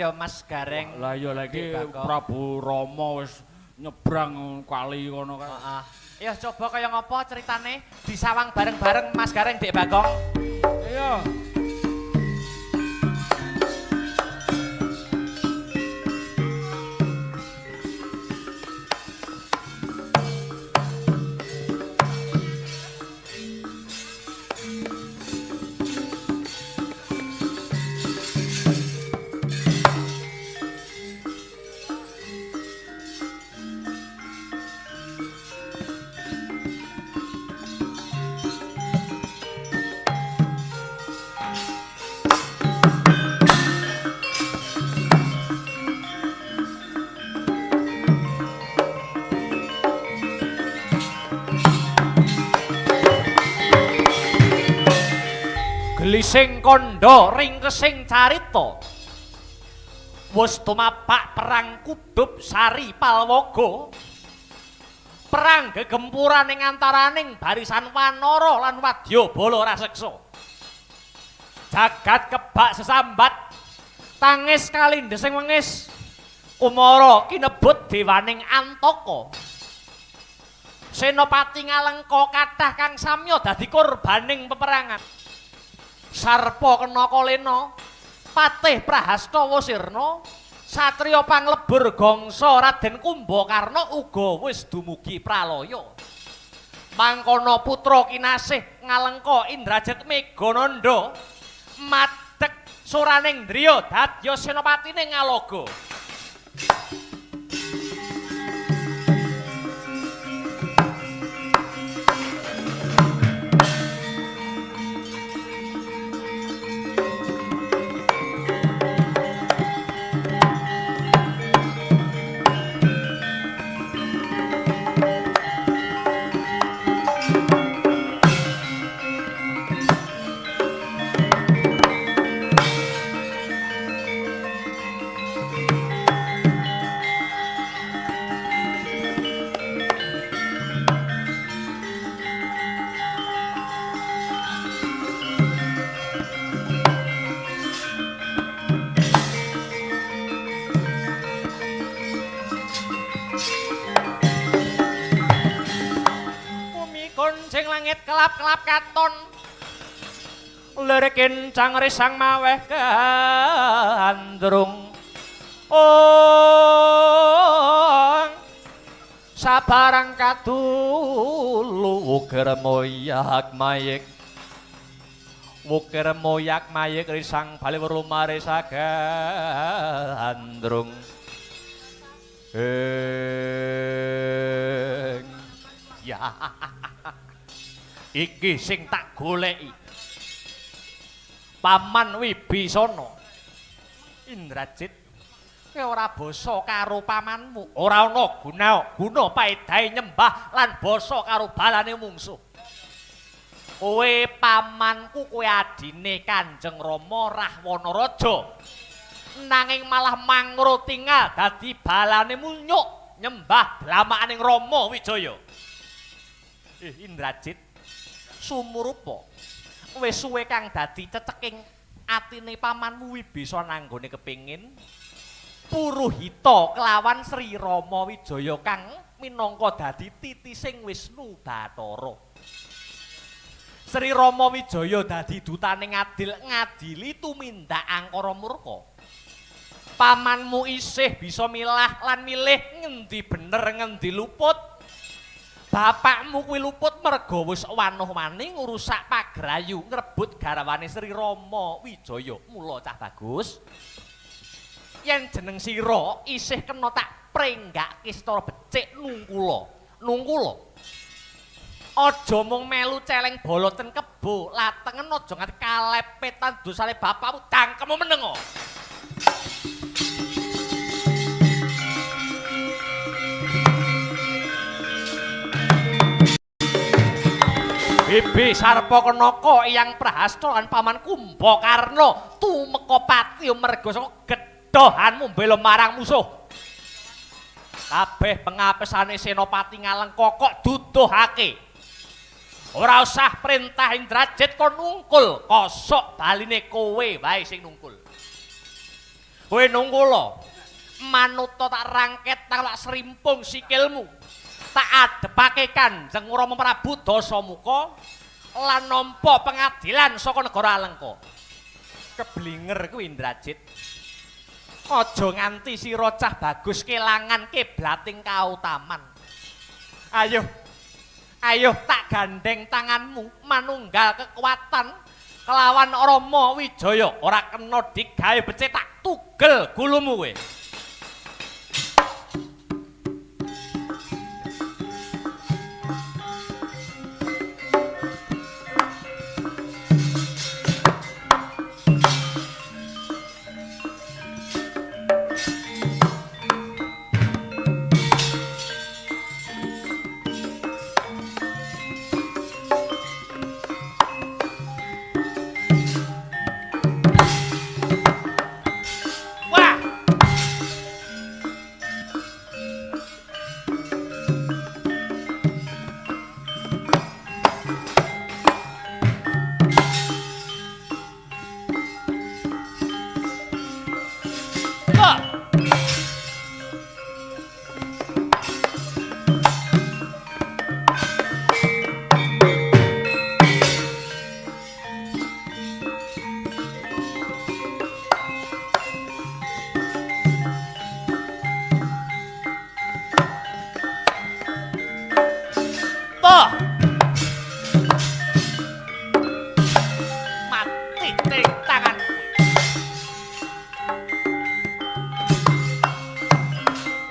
ya Mas Gareng. Lah iya lagi Prabu Rama wis nyebrang kali kono kae. Heeh. Ya coba kaya ngopo ceritane disawang bareng-bareng Mas Gareng Dek Bagong. Iya. Gelising kondo ringkesing carita wis tumapak perang Kudub Sari Palwaga perang gegempuran ing antaraning barisan Wanara lan Wadyabala raseksa jagat kebak sesambat tangis kalindhesing wengis Kumara kinebut dewaning Antaka Senopati Ngalengka kathah kang samya dadi korbaning peperangan Sarpa Kenaka Lena, Patih Prahastawa Sirna, satriya panglebur gangsa Raden Kumbakarna uga wis dumugi pralaya. Mangkana putra kinasih Ngalengka Indrajit Megananda madheg suraning driya dadya senopatine Ngalaga. Langit kelap-kelap katon lirik kencang risang maweh gandrung sabarang kadulu uger moyak mayik risang bali werumare sagandrung ya iki sing tak goleki Paman Wibisana Indrajit kowe ora basa karo pamanmu ora ana guna paedahe nyembah lan basa karo balane mungsuh kowe pamanku kowe adine Kanjeng Rama Rahwana Raja nanging malah mangro tinggal dadi balane munyuk nyembah dlamakaning Rama Wijaya Indrajit sumurupa wis suwe kang dadi ceceking atine pamanmu Wibisana anggone kepingin Puruhita kelawan Sri Rama Wijaya kang minangka dadi titising Wisnu Bathara Sri Rama Wijaya dadi dutaning adil ngadili tumindak angkara murka pamanmu isih bisa milah lan milih ngendi bener ngendi luput bapakmu kuwi luput merga wis wanuh-wani ngrusak pagrayu ngrebut garwane Sri Rama Wijaya. Mula cah bagus. Yen jeneng sira isih kena tak prenggake secara becik nungkula. Nungkula. Aja mung melu celeng bala ten kebo, latengen aja nganti kalepetan dosane bapakmu cangkemmu meneng. Bibi Sarpa Kenaka Eyang Prahasta lan Paman Kumbakarna tumeka pati merga saka gedhohanmu mbela marang musuh. Kabeh pengapesane Senopati Ngalengka kok duduhake. Ora usah perintah Indrajit kon nungkul, kosok baline kowe wae sing nungkul. Kowe nungkula. Manuta tak rangket tak serimpung sikilmu. Tak adepake Kanjeng Rama Prabu Dasamuka lan nampa pengadilan saka negara Alengka. Keblinger kuwi Indrajit. Aja nganti sira cah bagus kelangan kiblating kautaman. Ayo. Ayo tak gandeng tanganmu manunggal kekuatan kelawan Rama Wijaya ora kena digawe becik tak tugel gulumu kowe. Mati ting tangan.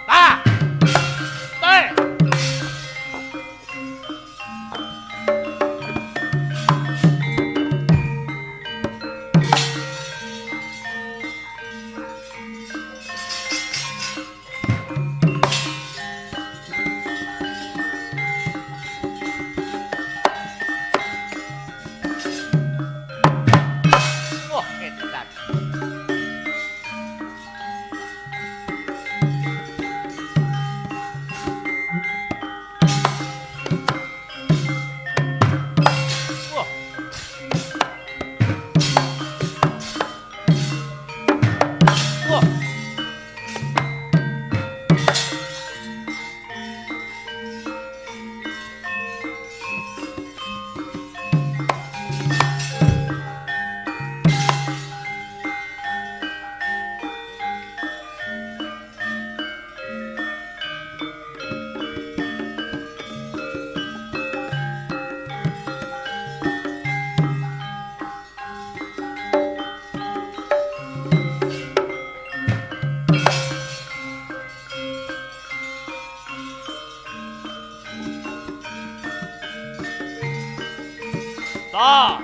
Ah! Teh! Wah, edan. Wah. Wah. Ta.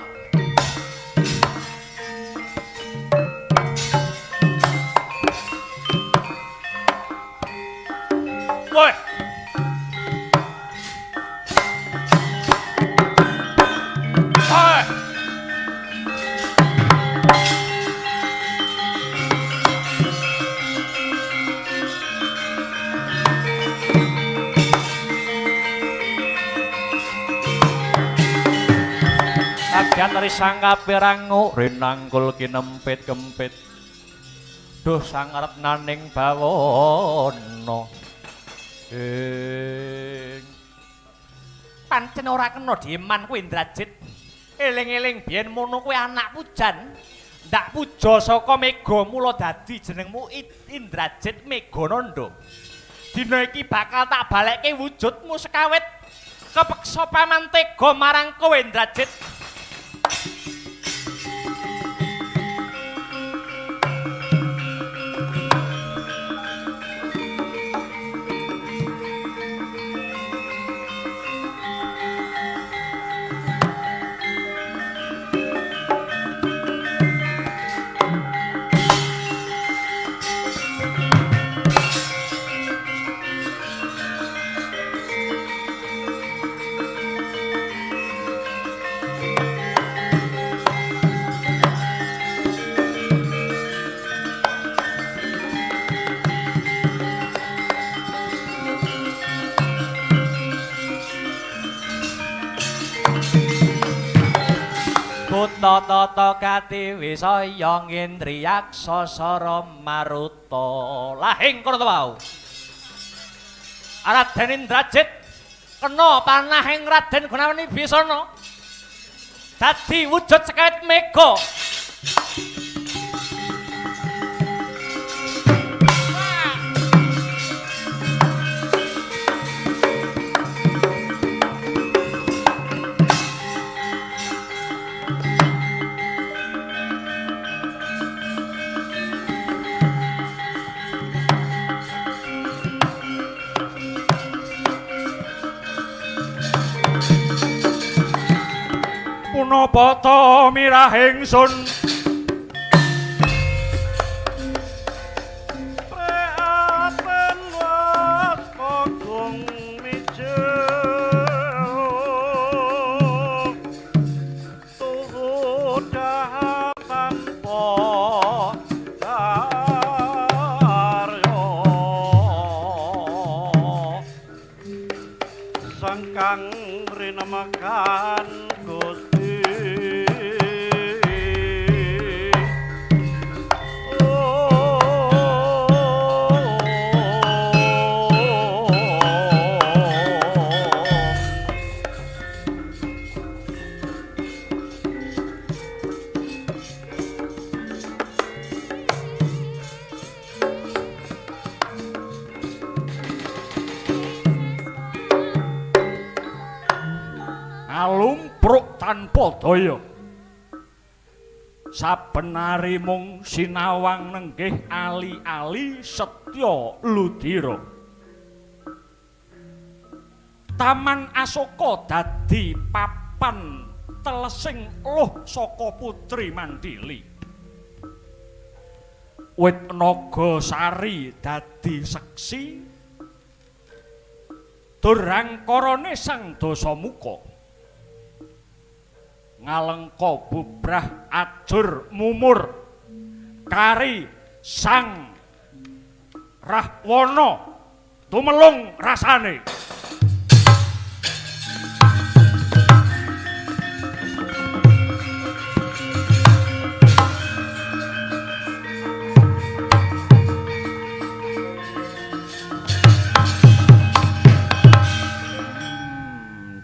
Woi. Hai. Agian dari sangka pirangu rinangkul kinempit kempit. Duh sangaret naning bawana. Pancen ora kena dieman kuwi Indrajit. Eling-eling biyen mono kuwi anak pujan. Ndak puja saka Mega mula dadi jenengmu Indrajit Megananda. Dina iki bakal tak balekke wujudmu sekawit kepeksa pamantega marang kowe Indrajit. tata gati wisaya ngendriyaksa sara maruta. Lahing kono wau. Raden Indrajit kena panahing Raden Gunawan Wibisana dadi wujud sekawit mega. Punapa ta mirah ingsun Preaten was kagong mijil turut tanpa karya sangkang rinemakan Gusti. alumpruk tanpa daya saben ari mung sinawang nenggih ali-ali setya ludira Taman Asoka dadi papan telesing luh saka putri Mandili Wit Nagasari dadi seksi durangkarane Sang Dasamuka ngalengka bubrah ajur mumur kari Sang Rahwana tumelung rasane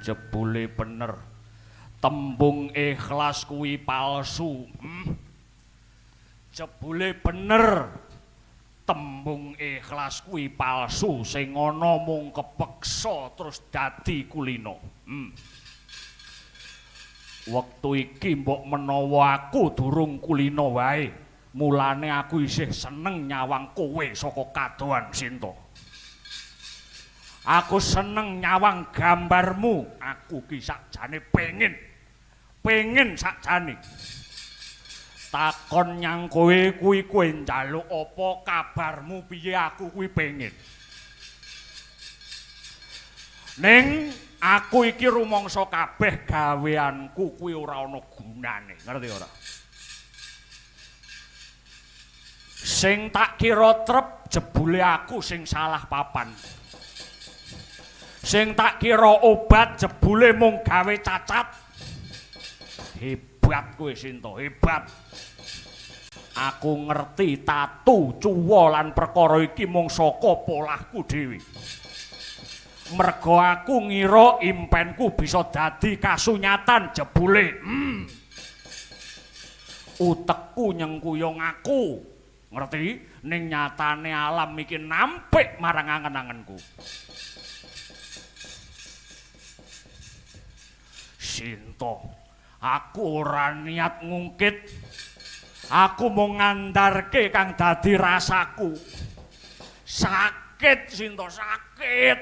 jebule bener tembung ikhlas kuwi palsu jebule bener tembung ikhlas kuwi palsu sing ana mung kepeksa terus dadi kulino wektu iki mbok menawa aku durung kulino wae mulane aku isih seneng nyawang kowe saka kadohan Sinta aku seneng nyawang gambarmu aku ki sakjane pengen sakjane takon nyang kowe kuwi kowe njaluk apa kabarmu piye aku kuwi pengen ning aku iki rumangsa kabeh gaweanku kuwi ora ana gunane ngerti ora sing tak kira trep jebule aku sing salah papan sing tak kira obat jebule mung gawe cacat hebat kowe Sinta hebat aku ngerti tatu cuwa lan perkara iki mung saka polahku dhewe mergo aku ngira impenku bisa dadi kasunyatan jebule utekku nyengkuyung aku ngerti ning nyatane alam iki nampik marang angen-angenku Sinta, aku ora niat ngungkit. Aku mau ngandarke kang dadi rasaku. Sakit Sinta, sakit.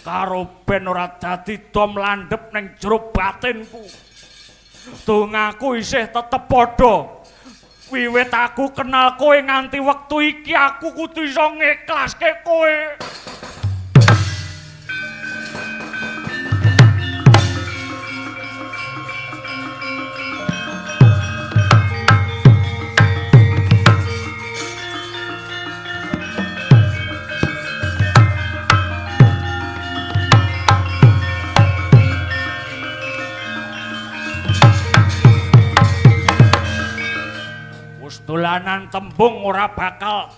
Karo ben ora dadi dom landhep ning jero batinku. Dongaku isih tetep padha. Wiwit aku kenal kowe nganti wektu iki aku kudu iso ngiklaske kowe. Wis dolanan tembung ora bakal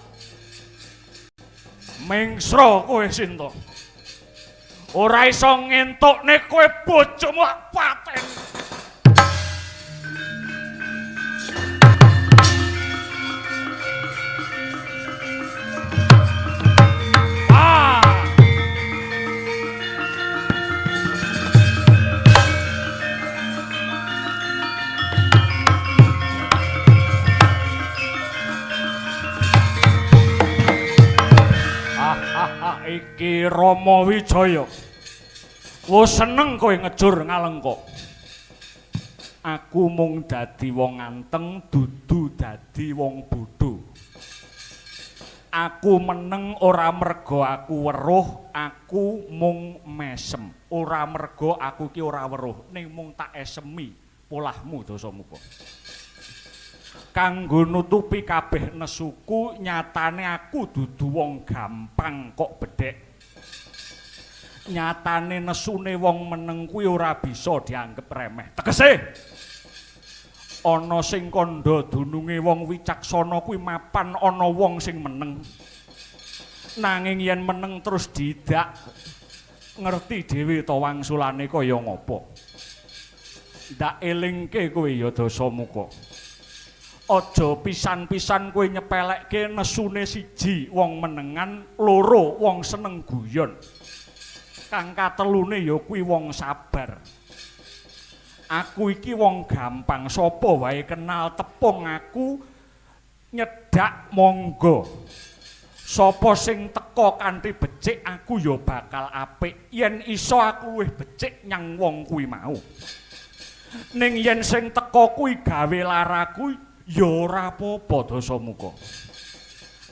mengsra kowe Sinta. Ora iso ngentukne kowe bojomu paten. Iki Rama Wijaya. Wis seneng kowe ngejur ngalengka. Aku mung dadi wong anteng, dudu dadi wong bodho. Aku meneng ora merga aku weruh, aku mung mesem. Ora merga aku ki ora weruh, ning mung tak esemi polahmu Dasamuka. Kanggo nutupi kabeh nesuku, nyatane aku dudu wong gampang kok bedhek. Nyatane nesune wong meneng kuwi ora bisa dianggep remeh. Tegese ana sing kandha dununge wong wicaksana kuwi mapan ana wong sing meneng. Nanging yen meneng terus didak, ngerti dhewe to wangsulane kaya ngapa. Ndak elingke kowe ya Dasamuka. Aja pisan-pisan kowe nyepelekke nesune siji wong menengan, loro wong seneng guyon. Kang katelune ya kuwi wong sabar. Aku iki wong gampang, sapa wae kenal tepung aku nyedak monggo. Sapa sing teka kanthi becik aku ya bakal apik. Yen iso aku luwih becik nyang wong kuwi mau. Ning yen sing teka kuwi gawe laraku ya ora apa-apa Dasamuka.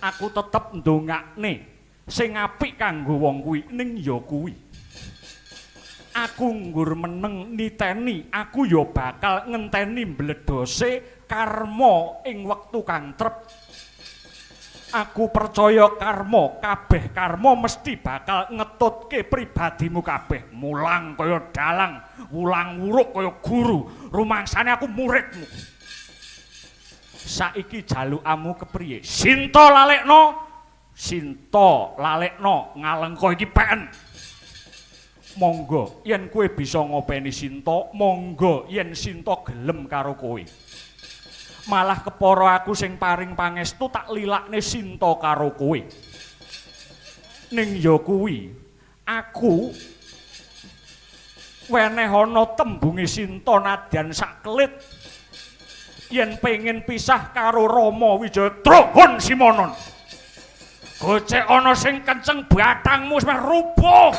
Aku tetep ndongakne sing apik kanggo wong kuwi ning ya kuwi. Aku nggur meneng niteni, aku ya bakal ngenteni mbledose karma ing wektu kang trep. Aku percaya karma, kabeh karma mesti bakal ngetutke pribadimu kabeh. Mulang kaya dalang, wulang wuruk kaya guru, rumangsane aku muridmu. Saiki jalukamu kepriye? Sinta lalekno, Sinta lalekno ngalengka iki peken. Monggo yen kowe bisa ngopeni Sinta, monggo yen Sinta gelem karo kowe. Malah kepara aku sing paring pangestu tak lilakne Sinta karo kowe. Ning ya kuwi, aku weneh ana tembunge Sinta nadyan sakkelit. Yen pengen pisah karo Rama Wijaya Drohon Simonon. Gocek ana sing kenceng bathangmu wis rubuh.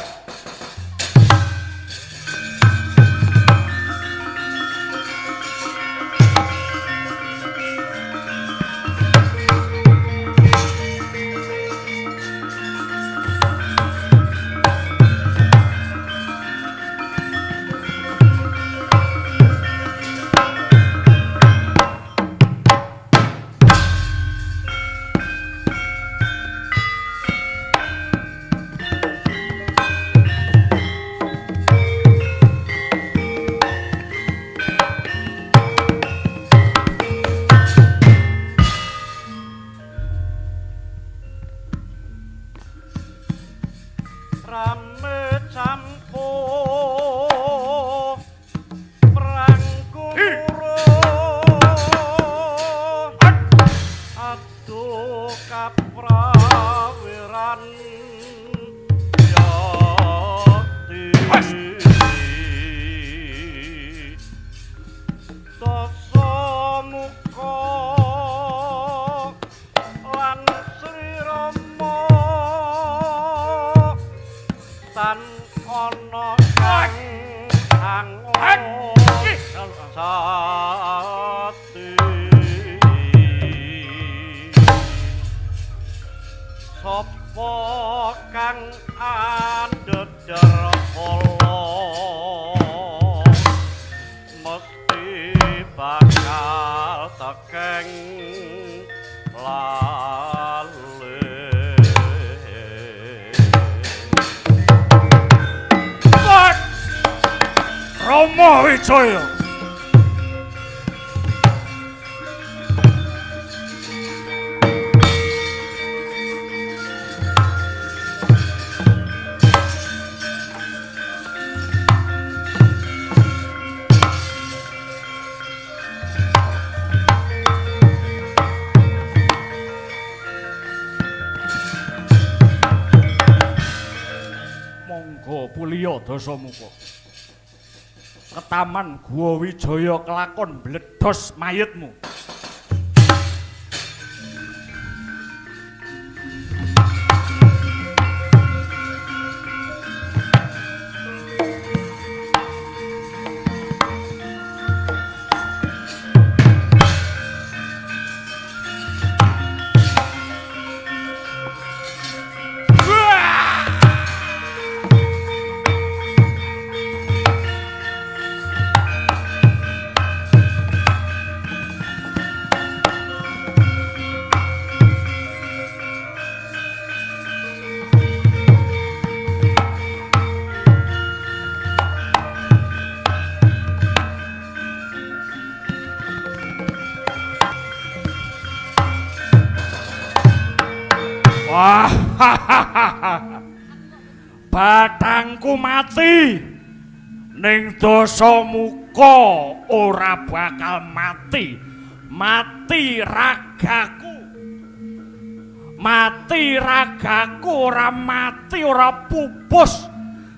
Rame campuh perang guru aduh kaprawiran yakti Dasamuka lan Sri Rama tan ana kang angon sati sapa kang andeder kala mesti bakal tekeng Rama Wijaya. muga puliya Dasamuka. Ketaman Guwa Wijaya kelakon mbledhos mayitmu. Wah, bathangku mati ning Dasamuka ora bakal mati. Mati ragaku ora mati, ora pupus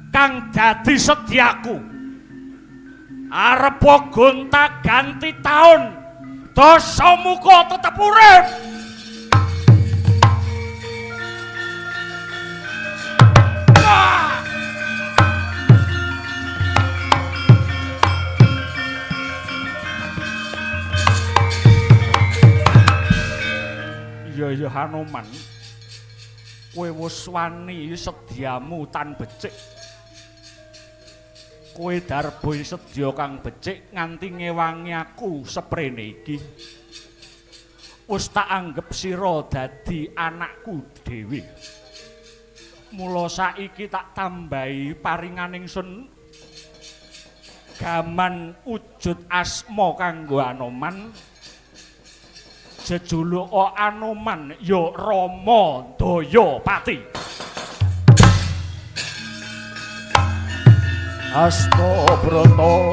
kang dadi sedyaku. Arep gonta ganti taun, Dasamuka tetep urip. Ya Hanoman, kowe wis wani sedyamu tan becik. Kowe darboy sedya kang becik nganti ngewangi aku seprene iki. Wis tak anggep sira dadi anakku dhewe. Mula saiki tak tambahi paringan ingsun gaman wujud asma kanggo Anoman. Jejuluk Anoman ya Rama Dayapati. Asta Brata